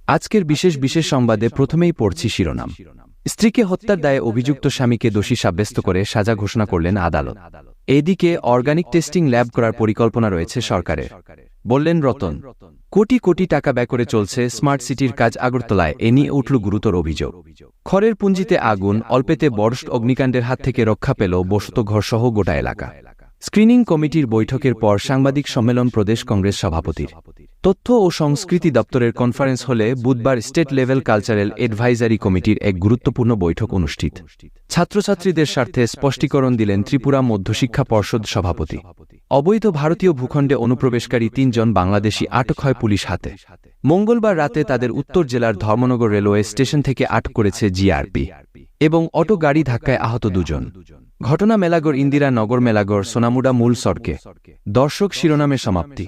আজকের বিশেষ সংবাদে প্রথমেই পড়ছি শিরোনাম। স্ত্রীকে হত্যার দায়ে অভিযুক্ত স্বামীকে দোষী সাব্যস্ত করে সাজা ঘোষণা করলেন আদালত। এদিকে অর্গানিক টেস্টিং ল্যাব করার পরিকল্পনা রয়েছে সরকারের, বললেন রতন। কোটি কোটি টাকা ব্যয় করে চলছে স্মার্ট সিটির কাজ আগরতলায়, এ নিয়ে উঠল গুরুতর অভিযোগ। খড়ের পুঞ্জিতে আগুন, অল্পেতে বর্ষট অগ্নিকাণ্ডের হাত থেকে রক্ষা পেল বসত ঘরসহ গোটা এলাকা। স্ক্রিনিং কমিটির বৈঠকের পর সাংবাদিক সম্মেলন প্রদেশ কংগ্রেস সভাপতির। তথ্য ও সংস্কৃতি দপ্তরের কনফারেন্স হলে বুধবার স্টেট লেভেল কালচারাল এডভাইজারি কমিটির এক গুরুত্বপূর্ণ বৈঠক অনুষ্ঠিত। ছাত্রছাত্রীদের স্বার্থে স্পষ্টীকরণ দিলেন ত্রিপুরা মধ্যশিক্ষা পর্ষদ সভাপতি। অবৈধ ভারতীয় ভূখণ্ডে অনুপ্রবেশকারী ৩ জন বাংলাদেশি আটক হয় পুলিশ হাতে। মঙ্গলবার রাতে তাদের উত্তর জেলার ধর্মনগর রেলওয়ে স্টেশন থেকে আটক করেছে জিআরপি এবং অটো গাড়ি ধাক্কায় আহত 2 জন। ঘটনা মেলাগড় ইন্দিরা নগর মেলাগড় সোনামুড়া মূল সড়কে। দর্শক, শিরোনামে সমাপ্তি।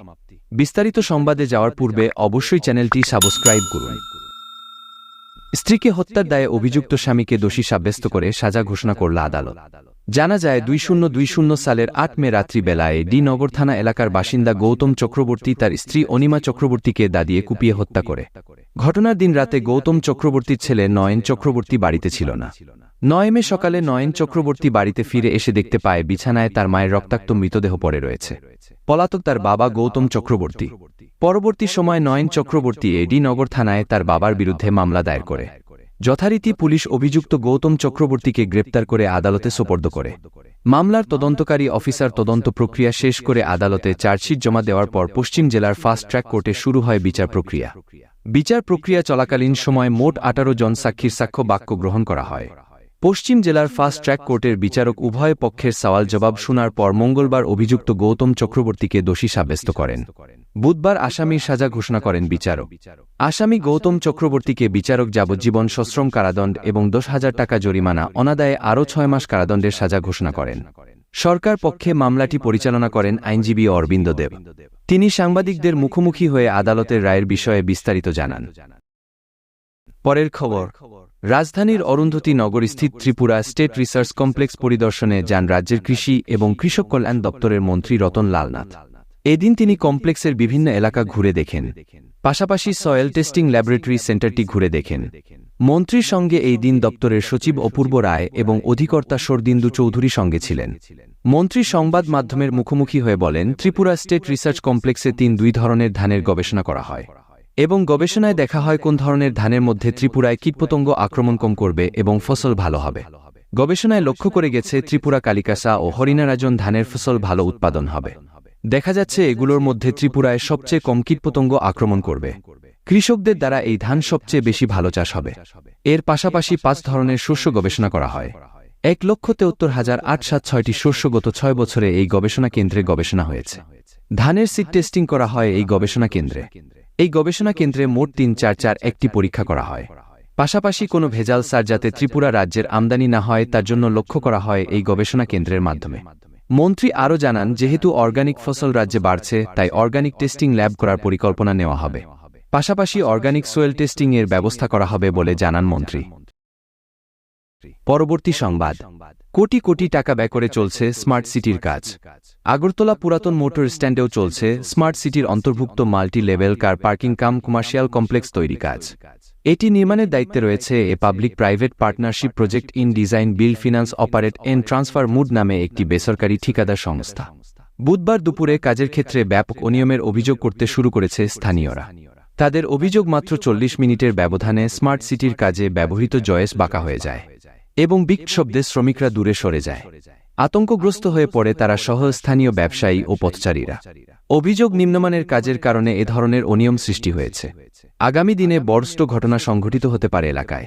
বিস্তারিত সংবাদে যাওয়ার পূর্বে অবশ্যই চ্যানেলটি সাবস্ক্রাইব করুন। স্ত্রীকে হত্যার দায়ে অভিযুক্ত স্বামীকে দোষী সাব্যস্ত করে সাজা ঘোষণা করল আদালত। জানা যায় 2020 সালের 8 মে রাত্রিবেলায় ডি নগর থানা এলাকার বাসিন্দা গৌতম চক্রবর্তী তার স্ত্রী অনিমা চক্রবর্তীকে দা দিয়ে কুপিয়ে হত্যা করে। ঘটনার দিন রাতে গৌতম চক্রবর্তীর ছেলে নয়ন চক্রবর্তী বাড়িতে ছিল না। 9 মে সকালে নয়ন চক্রবর্তী বাড়িতে ফিরে এসে দেখতে পায় বিছানায় তার মায়ের রক্তাক্ত মৃতদেহ পড়ে রয়েছে। পলাতক তার বাবা গৌতম চক্রবর্তী। পরবর্তী সময় নয়ন চক্রবর্তী ডি নগর থানায় তার বাবার বিরুদ্ধে মামলা দায়ের করে। যথারীতি পুলিশ অভিযুক্ত গৌতম চক্রবর্তীকে গ্রেপ্তার করে আদালতে সোপর্দ করে। মামলার তদন্তকারী অফিসার তদন্ত প্রক্রিয়া শেষ করে আদালতে চার্জশিট জমা দেওয়ার পর পশ্চিম জেলার ফাস্ট ট্র্যাক কোর্টে শুরু হয় বিচার প্রক্রিয়া। বিচার প্রক্রিয়া চলাকালীন সময় মোট 18 জন সাক্ষীর সাক্ষ্য বাক্য গ্রহণ করা হয়। পশ্চিম জেলার ফাস্ট ট্র্যাক কোর্টের বিচারক উভয় পক্ষের সওয়াল জবাব শোনার পর মঙ্গলবার অভিযুক্ত গৌতম চক্রবর্তীকে দোষী সাব্যস্ত করেন। বুধবার আসামির সাজা ঘোষণা করেন বিচারক। আসামি গৌতম চক্রবর্তীকে বিচারক যাবজ্জীবন সশ্রম কারাদণ্ড এবং 10,000 টাকা জরিমানা, অনাদায়ে আরও 6 মাস কারাদণ্ডের সাজা ঘোষণা করেন। সরকার পক্ষে মামলাটি পরিচালনা করেন আইনজীবী অরবিন্দ দেব। তিনি সাংবাদিকদের মুখোমুখি হয়ে আদালতের রায়ের বিষয়ে বিস্তারিত জানান। পরের খবর। রাজধানীর অরুন্ধতী নগরস্থিত ত্রিপুরা স্টেট রিসার্চ কমপ্লেক্স পরিদর্শনে যান রাজ্যের কৃষি এবং কৃষক কল্যাণ দপ্তরের মন্ত্রী রতন লাল নাথ। এদিন তিনি কমপ্লেক্সের বিভিন্ন এলাকা ঘুরে দেখেন, পাশাপাশি সয়েল টেস্টিং ল্যাবরেটরি সেন্টারটি ঘুরে দেখেন। মন্ত্রীর সঙ্গে এই দিন দপ্তরের সচিব অপূর্ব রায় এবং অধিকর্তা শরদিন্দু চৌধুরী সঙ্গে ছিলেন। মন্ত্রী সংবাদ মাধ্যমের মুখোমুখি হয়ে বলেন, ত্রিপুরা স্টেট রিসার্চ কমপ্লেক্সে 2 ধরনের ধানের গবেষণা করা হয় এবং গবেষণায় দেখা হয় কোন ধরনের ধানের মধ্যে ত্রিপুরায় কীটপতঙ্গ আক্রমণ কম করবে এবং ফসল ভালো হবে। গবেষণায় লক্ষ্য করে গেছে ত্রিপুরা কালিকাসা ও হরিণারাজন ধানের ফসল ভালো উৎপাদন হবে। দেখা যাচ্ছে এগুলোর মধ্যে ত্রিপুরায় সবচেয়ে কম কীটপতঙ্গ আক্রমণ করবে। কৃষকদের দ্বারা এই ধান সবচেয়ে বেশি ভালো চাষ হবে। এর পাশাপাশি 5 ধরনের শস্য গবেষণা করা হয়। 1,73,806টি শস্য গত 6 বছরে এই গবেষণা কেন্দ্রে গবেষণা হয়েছে। ধানের সিড টেস্টিং করা হয় এই গবেষণা কেন্দ্রে। এই গবেষণা কেন্দ্রে মোট 3,441টি পরীক্ষা করা হয়। পাশাপাশি কোনো ভেজাল সার যাতে ত্রিপুরা রাজ্যের আমদানি না হয় তার জন্য লক্ষ্য করা হয় এই গবেষণা কেন্দ্রের মাধ্যমে। মন্ত্রী আরও জানান, যেহেতু অর্গানিক ফসল রাজ্যে বাড়ছে তাই অর্গানিক টেস্টিং ল্যাব করার পরিকল্পনা নেওয়া হবে। পাশাপাশি অর্গানিক সোয়েল টেস্টিং এর ব্যবস্থা করা হবে বলে জানান মন্ত্রী। পরবর্তী সংবাদ। কোটি কোটি টাকা ব্যয় করে চলছে স্মার্ট সিটির কাজ। আগরতলা পুরাতন মোটর স্ট্যান্ডেও চলছে স্মার্ট সিটির অন্তর্ভুক্ত multi level car parking cum commercial complex তৈরি কাজ। এটি নির্মাণের দায়িত্বে রয়েছে a public private partnership project in design build finance operate and transfer mode নামে একটি বেসরকারি ঠিকাদার সংস্থা। বুধবার দুপুরে কাজের ক্ষেত্রে ব্যাপক অনিয়মের অভিযোগ করতে শুরু করেছে স্থানীয়রা। তাদের অভিযোগ, মাত্র 40 মিনিটের ব্যবধানে স্মার্ট সিটির কাজে ব্যবহৃত জয়েস বাঁকা হয়ে যায় এবং বিকট শব্দে শ্রমিকরা দূরে সরে যায়। আতঙ্কগ্রস্ত হয়ে পড়ে তারা সহ স্থানীয় ব্যবসায়ী ও পথচারীরা। অভিযোগ, নিম্নমানের কাজের কারণে এ ধরনের অনিয়ম সৃষ্টি হয়েছে। আগামী দিনে বড়সড় ঘটনা সংঘটিত হতে পারে এলাকায়।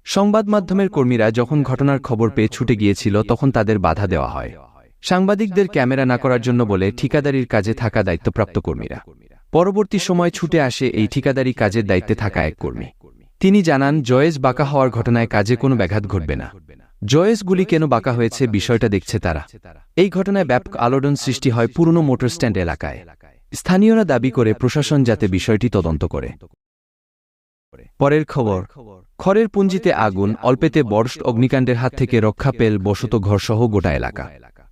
সংবাদ মাধ্যমের কর্মীরা যখন ঘটনার খবর পেয়ে ছুটে গিয়েছিল তখন তাদের বাধা দেওয়া হয়। সাংবাদিকদের ক্যামেরা না করার জন্য বলে ঠিকাদারির কাজে থাকা দায়িত্বপ্রাপ্ত কর্মীরা। পরবর্তী সময় ছুটে আসে এই ঠিকাদারি কাজের দায়িত্বে থাকা এক কর্মী। তিনি জানান, জয়েস বাঁকা হওয়ার ঘটনায় কাজে কোনো ব্যাঘাত ঘটবে না। জয়েসগুলি কেন বাঁকা হয়েছে বিষয়টা দেখছে তারা। এই ঘটনায় ব্যাপক আলোড়ন সৃষ্টি হয় পুরনো মোটর স্ট্যান্ড এলাকায়। স্থানীয়রা দাবি করে প্রশাসন যাতে বিষয়টি তদন্ত করে। পরের খবর। খড়ের পুঞ্জিতে আগুন, অল্পেতে বর্ষট অগ্নিকাণ্ডের হাত থেকে রক্ষা পেল বসত ঘরসহ গোটা এলাকা।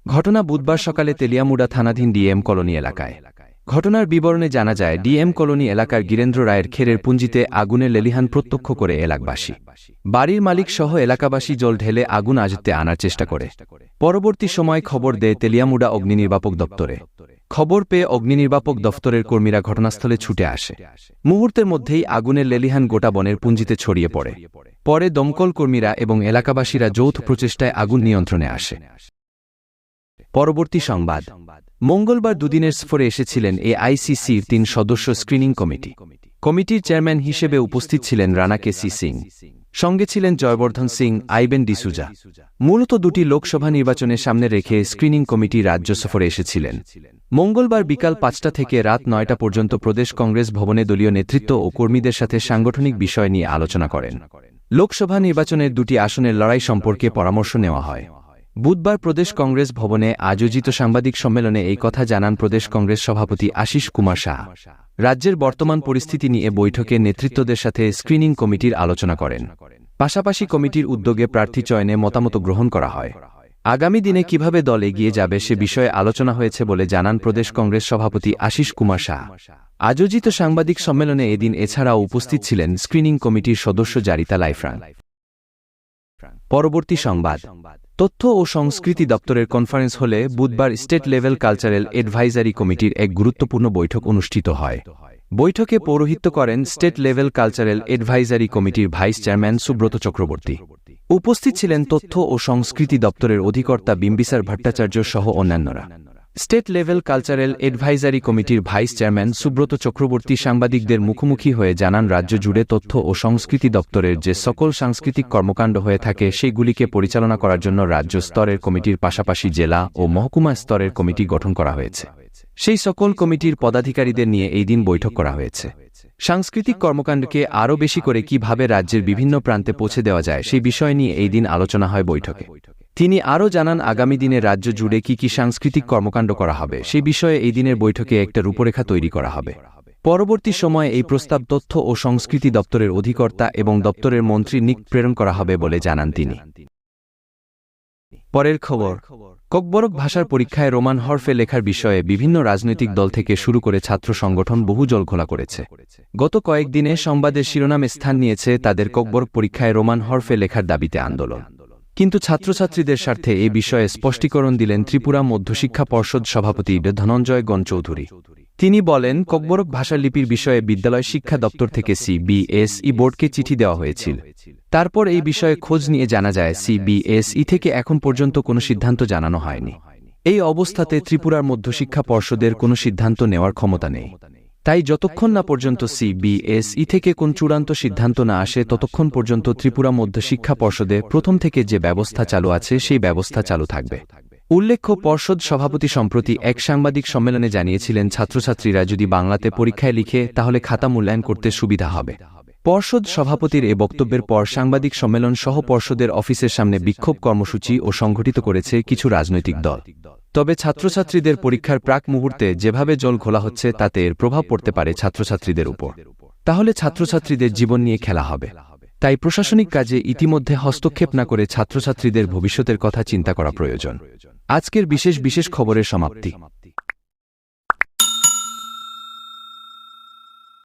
ঘটনা বুধবার সকালে তেলিয়ামুড়া থানাধীন ডিএম কলোনি এলাকায়। ঘটনার বিবরণে জানা যায়, ডিএম কলোনি এলাকার গিরেন্দ্র রায়ের খেরের পুঞ্জিতে আগুনের লেলিহান প্রত্যক্ষ করে এলাকাবাসী। বাড়ির মালিক সহ এলাকাবাসী জল ঢেলে আগুন আয়ত্তে আনার চেষ্টা করে। পরবর্তী সময় খবর দেয় তেলিয়ামুড়া অগ্নিনির্বাপক দপ্তরে। খবর পেয়ে অগ্নিনির্বাপক দফতরের কর্মীরা ঘটনাস্থলে ছুটে আসে। মুহূর্তের মধ্যেই আগুনের লেলিহান গোটা বনের পুঞ্জিতে ছড়িয়ে পড়ে। পরে দমকল কর্মীরা এবং এলাকাবাসীরা যৌথ প্রচেষ্টায় আগুন নিয়ন্ত্রণে আসে। পরবর্তী সংবাদ। মঙ্গলবার দুদিনের সফরে এসেছিলেন এআইসিসির ৩ সদস্য স্ক্রিনিং কমিটি। কমিটির চেয়ারম্যান হিসেবে উপস্থিত ছিলেন রানা কেসি সিং, সঙ্গে ছিলেন জয়বর্ধন সিং, আইবেন ডিসুজা। মূলত 2টি লোকসভা নির্বাচনের সামনে রেখে স্ক্রিনিং কমিটি রাজ্য সফরে এসেছিলেন। মঙ্গলবার বিকাল 5টা থেকে রাত 9টা পর্যন্ত প্রদেশ কংগ্রেস ভবনে দলীয় নেতৃত্ব ও কর্মীদের সাথে সাংগঠনিক বিষয় নিয়ে আলোচনা করেন। লোকসভা নির্বাচনের 2টি আসনের লড়াই সম্পর্কে পরামর্শ নেওয়া হয়। বুধবার প্রদেশ কংগ্রেস ভবনে আয়োজিত সাংবাদিক সম্মেলনে এই কথা জানান প্রদেশ কংগ্রেস সভাপতি আশিস কুমার সাহা। রাজ্যের বর্তমান পরিস্থিতি নিয়ে বৈঠকে নেতৃত্বদের সাথে স্ক্রিনিং কমিটির আলোচনা করেন। পাশাপাশি কমিটির উদ্যোগে প্রার্থী চয়নে মতামত গ্রহণ করা হয়। আগামী দিনে কিভাবে দল এগিয়ে যাবে সে বিষয়ে আলোচনা হয়েছে বলে জানান প্রদেশ কংগ্রেস সভাপতি আশিস কুমার সাহা। আয়োজিত সাংবাদিক সম্মেলনে এদিন এছাড়াও উপস্থিত ছিলেন স্ক্রিনিং কমিটির সদস্য জারিতা লাইফ্রাং। পরবর্তী সংবাদ। তথ্য ও সংস্কৃতি দপ্তরের কনফারেন্স হলে বুধবার স্টেট লেভেল কালচারাল এডভাইজারি কমিটির এক গুরুত্বপূর্ণ বৈঠক অনুষ্ঠিত হয়। বৈঠকে পৌরোহিত্য করেন স্টেট লেভেল কালচারাল এডভাইজারি কমিটির ভাইস চেয়ারম্যান সুব্রত চক্রবর্তী। উপস্থিত ছিলেন তথ্য ও সংস্কৃতি দপ্তরের অধিকর্তা বিম্বিসার ভট্টাচার্য সহ অন্যান্যরা। স্টেট লেভেল কালচারাল এডভাইজারি কমিটির ভাইস চেয়ারম্যান সুব্রত চক্রবর্তী সাংবাদিকদের মুখোমুখি হয়ে জানান, রাজ্য জুড়ে তথ্য ও সংস্কৃতি দপ্তরের যে সকল সাংস্কৃতিক কর্মকাণ্ড হয়ে থাকে সেগুলিকে পরিচালনা করার জন্য রাজ্য স্তরের কমিটির পাশাপাশি জেলা ও মহকুমা স্তরের কমিটি গঠন করা হয়েছে। সেই সকল কমিটির পদাধিকারীদের নিয়ে এই দিন বৈঠক করা হয়েছে। সাংস্কৃতিক কর্মকাণ্ডকে আরও বেশি করে কিভাবে রাজ্যের বিভিন্ন প্রান্তে পৌঁছে দেওয়া যায় সেই বিষয় নিয়ে এই দিন আলোচনা হয় বৈঠকে। তিনি আরও জানান, আগামী দিনে রাজ্য জুড়ে কি সাংস্কৃতিক কর্মকাণ্ড করা হবে সেই বিষয়ে এই দিনের বৈঠকে একটা রূপরেখা তৈরি করা হবে। পরবর্তী সময়ে এই প্রস্তাব তথ্য ও সংস্কৃতি দপ্তরের অধিকর্তা এবং দপ্তরের মন্ত্রী নিক প্রেরণ করা হবে বলে জানান তিনি। পরের খবর। ককবরক ভাষার পরীক্ষায় রোমান হরফে লেখার বিষয়ে বিভিন্ন রাজনৈতিক দল থেকে শুরু করে ছাত্র সংগঠন বহু জলঘোলা করেছে। গত কয়েকদিনে সংবাদের শিরোনামে স্থান নিয়েছে তাদের ককবরক পরীক্ষায় রোমান হরফে লেখার দাবিতে আন্দোলন। কিন্তু ছাত্রছাত্রীদের স্বার্থে এ বিষয়ে স্পষ্টীকরণ দিলেন ত্রিপুরা মধ্যশিক্ষা পর্ষদ সভাপতি ধনঞ্জয় গণ চৌধুরী। তিনি বলেন, ককবরক ভাষা লিপির বিষয়ে বিদ্যালয় শিক্ষা দপ্তর থেকে সিবিএসই বোর্ডকে চিঠি দেওয়া হয়েছিল। তারপর এই বিষয়ে খোঁজ নিয়ে জানা যায় সিবিএসই থেকে এখন পর্যন্ত কোনো সিদ্ধান্ত জানানো হয়নি। এই অবস্থাতে ত্রিপুরার মধ্যশিক্ষা পর্ষদের কোনো সিদ্ধান্ত নেওয়ার ক্ষমতা নেই। তাই যতক্ষণ না পর্যন্ত সিবিএসই থেকে কোন চূড়ান্ত সিদ্ধান্ত না আসে ততক্ষণ পর্যন্ত ত্রিপুরা মধ্যশিক্ষা পর্ষদে প্রথম থেকে যে ব্যবস্থা চালু আছে সেই ব্যবস্থা চালু থাকবে। উল্লেখ্য, পর্ষদ সভাপতি সম্প্রতি এক সাংবাদিক সম্মেলনে জানিয়েছিলেন, ছাত্রছাত্রীরা যদি বাংলাতে পরীক্ষায় লিখে তাহলে খাতা মূল্যায়ন করতে সুবিধা হবে। পর্ষদ সভাপতির এ বক্তব্যের পর সাংবাদিক সম্মেলন সহ পর্ষদের অফিসের সামনে বিক্ষোভ কর্মসূচি ও সংগঠিত করেছে কিছু রাজনৈতিক দল। তবে ছাত্রছাত্রীদের পরীক্ষার প্রাক মুহূর্তে যেভাবে জল ঘোলা হচ্ছে তাতে এর প্রভাব পড়তে পারে ছাত্রছাত্রীদের উপর। তাহলে ছাত্রছাত্রীদের জীবন নিয়ে খেলা হবে। তাই প্রশাসনিক কাজে ইতিমধ্যে হস্তক্ষেপ না করে ছাত্রছাত্রীদের ভবিষ্যতের কথা চিন্তা করা প্রয়োজন। আজকের বিশেষ খবরের সমাপ্তি।